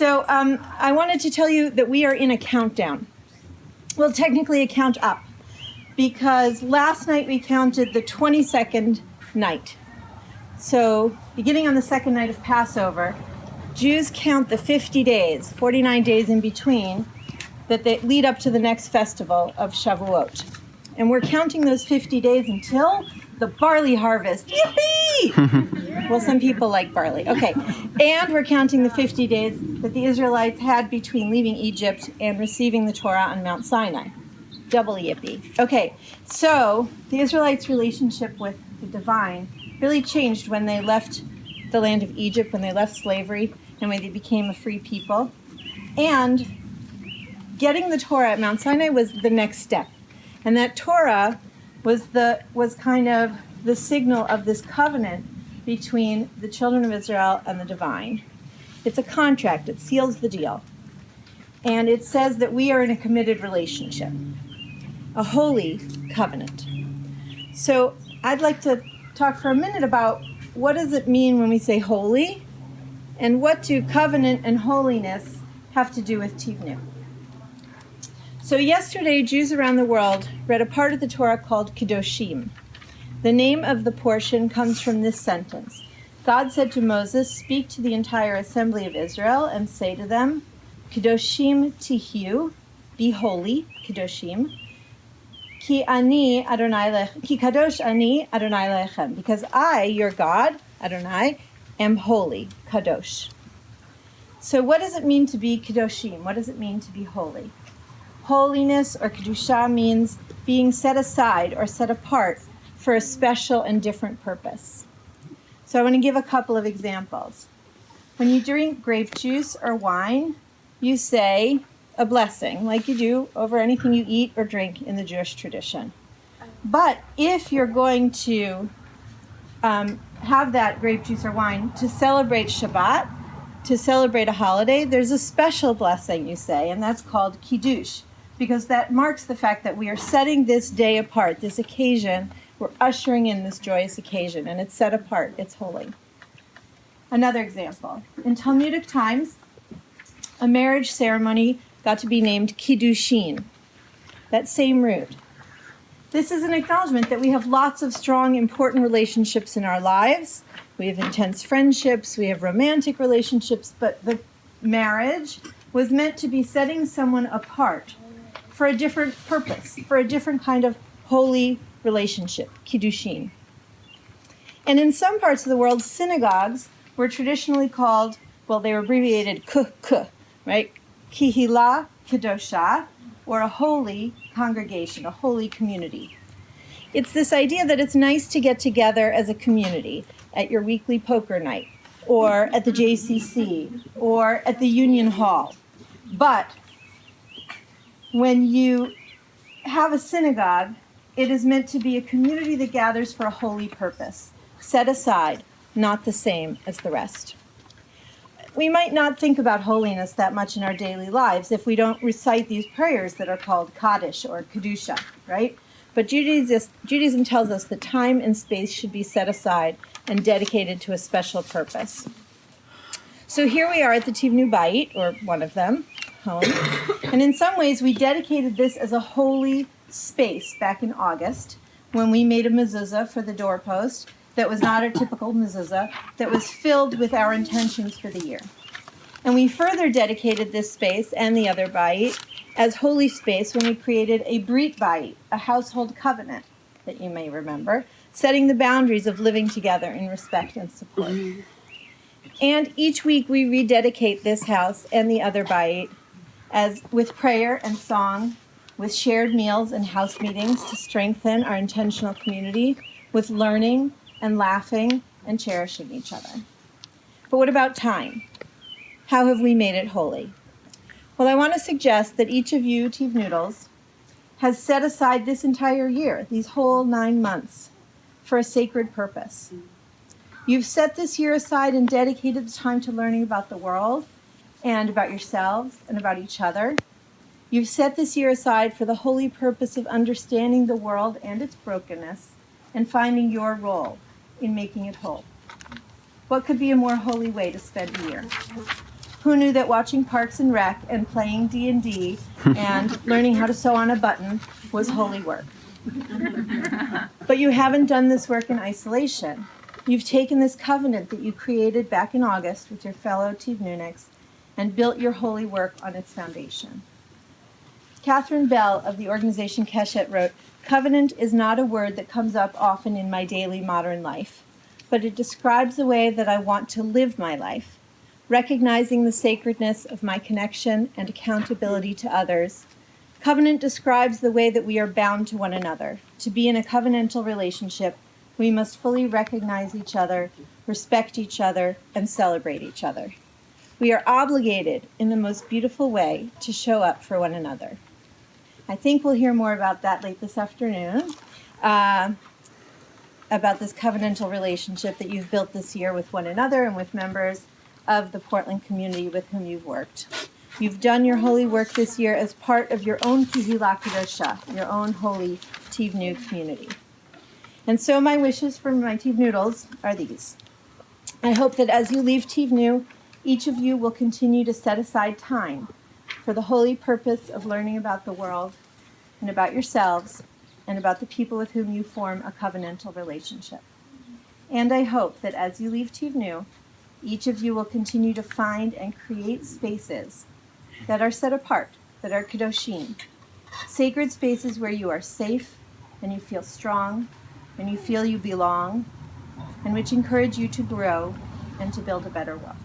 So I wanted to tell you that we are in a countdown. Well, technically a count up, because last night we counted the 22nd night. So beginning on the second night of Passover, Jews count the 50 days, 49 days in between, that they lead up to the next festival of Shavuot. And we're counting those 50 days until the barley harvest. Yippee! Well, some people like barley. Okay. And we're counting the 50 days that the Israelites had between leaving Egypt and receiving the Torah on Mount Sinai. Double yippee. Okay. So the Israelites' relationship with the divine really changed when they left the land of Egypt, when they left slavery, and when they became a free people. And getting the Torah at Mount Sinai was the next step. And that Torah was kind of the signal of this covenant between the children of Israel and the divine. It's a contract. It seals the deal. And it says that we are in a committed relationship, a holy covenant. So I'd like to talk for a minute about what does it mean when we say holy, and what do covenant and holiness have to do with Tivnu? So yesterday, Jews around the world read a part of the Torah called Kedoshim. The name of the portion comes from this sentence. God said to Moses, "Speak to the entire assembly of Israel and say to them, Kedoshim tihiu, be holy, Kedoshim, ki kadosh ani Adonai lechem, because I, your God, Adonai, am holy, kadosh." So what does it mean to be Kedoshim? What does it mean to be holy? Holiness, or Kedusha, means being set aside or set apart for a special and different purpose. So I want to give a couple of examples. When you drink grape juice or wine, you say a blessing, like you do over anything you eat or drink in the Jewish tradition. But if you're going to have that grape juice or wine to celebrate Shabbat, to celebrate a holiday, there's a special blessing you say, and that's called Kiddush, because that marks the fact that we are setting this day apart, this occasion. We're ushering in this joyous occasion, and it's set apart. It's holy. Another example. In Talmudic times, a marriage ceremony got to be named Kiddushin, that same root. This is an acknowledgement that we have lots of strong, important relationships in our lives. We have intense friendships, we have romantic relationships, but the marriage was meant to be setting someone apart for a different purpose, for a different kind of holy relationship, Kiddushin. And in some parts of the world, synagogues were traditionally called, well, they were abbreviated KK, right? Kihila Kedosha, or a holy congregation, a holy community. It's this idea that it's nice to get together as a community at your weekly poker night, or at the JCC, or at the Union Hall. But when you have a synagogue, it is meant to be a community that gathers for a holy purpose, set aside, not the same as the rest. We might not think about holiness that much in our daily lives if we don't recite these prayers that are called Kaddish or Kedusha, right? But Judaism tells us that time and space should be set aside and dedicated to a special purpose. So here we are at the Tivnu Bayit, or one of them, home. And in some ways, we dedicated this as a holy space back in August when we made a mezuzah for the doorpost that was not a typical mezuzah, that was filled with our intentions for the year. And we further dedicated this space and the other bayit as holy space when we created a Brit Bayit, a household covenant that you may remember, setting the boundaries of living together in respect and support. And each week we rededicate this house and the other bayit as with prayer and song, with shared meals and house meetings to strengthen our intentional community, with learning and laughing and cherishing each other. But what about time? How have we made it holy? Well, I want to suggest that each of you Tivnoodles has set aside this entire year, these whole 9 months, for a sacred purpose. You've set this year aside and dedicated the time to learning about the world and about yourselves and about each other. You've set this year aside for the holy purpose of understanding the world and its brokenness and finding your role in making it whole. What could be a more holy way to spend a year? Who knew that watching Parks and Rec and playing D&D and learning how to sew on a button was holy work? But you haven't done this work in isolation. You've taken this covenant that you created back in August with your fellow Tivnuniks and built your holy work on its foundation. Catherine Bell of the organization Keshet wrote, "Covenant is not a word that comes up often in my daily modern life, but it describes the way that I want to live my life, recognizing the sacredness of my connection and accountability to others. Covenant describes the way that we are bound to one another. To be in a covenantal relationship, we must fully recognize each other, respect each other, and celebrate each other. We are obligated in the most beautiful way to show up for one another." I think we'll hear more about that late this afternoon, about this covenantal relationship that you've built this year with one another and with members of the Portland community with whom you've worked. You've done your holy work this year as part of your own Kihila Kedosha, your own holy Tivnu community. And so my wishes for my Tivnoodles are these. I hope that as you leave Tivnu, each of you will continue to set aside time for the holy purpose of learning about the world and about yourselves and about the people with whom you form a covenantal relationship. And I hope that as you leave Tivnu, each of you will continue to find and create spaces that are set apart, that are kadoshim, sacred spaces where you are safe and you feel strong and you feel you belong, and which encourage you to grow and to build a better world.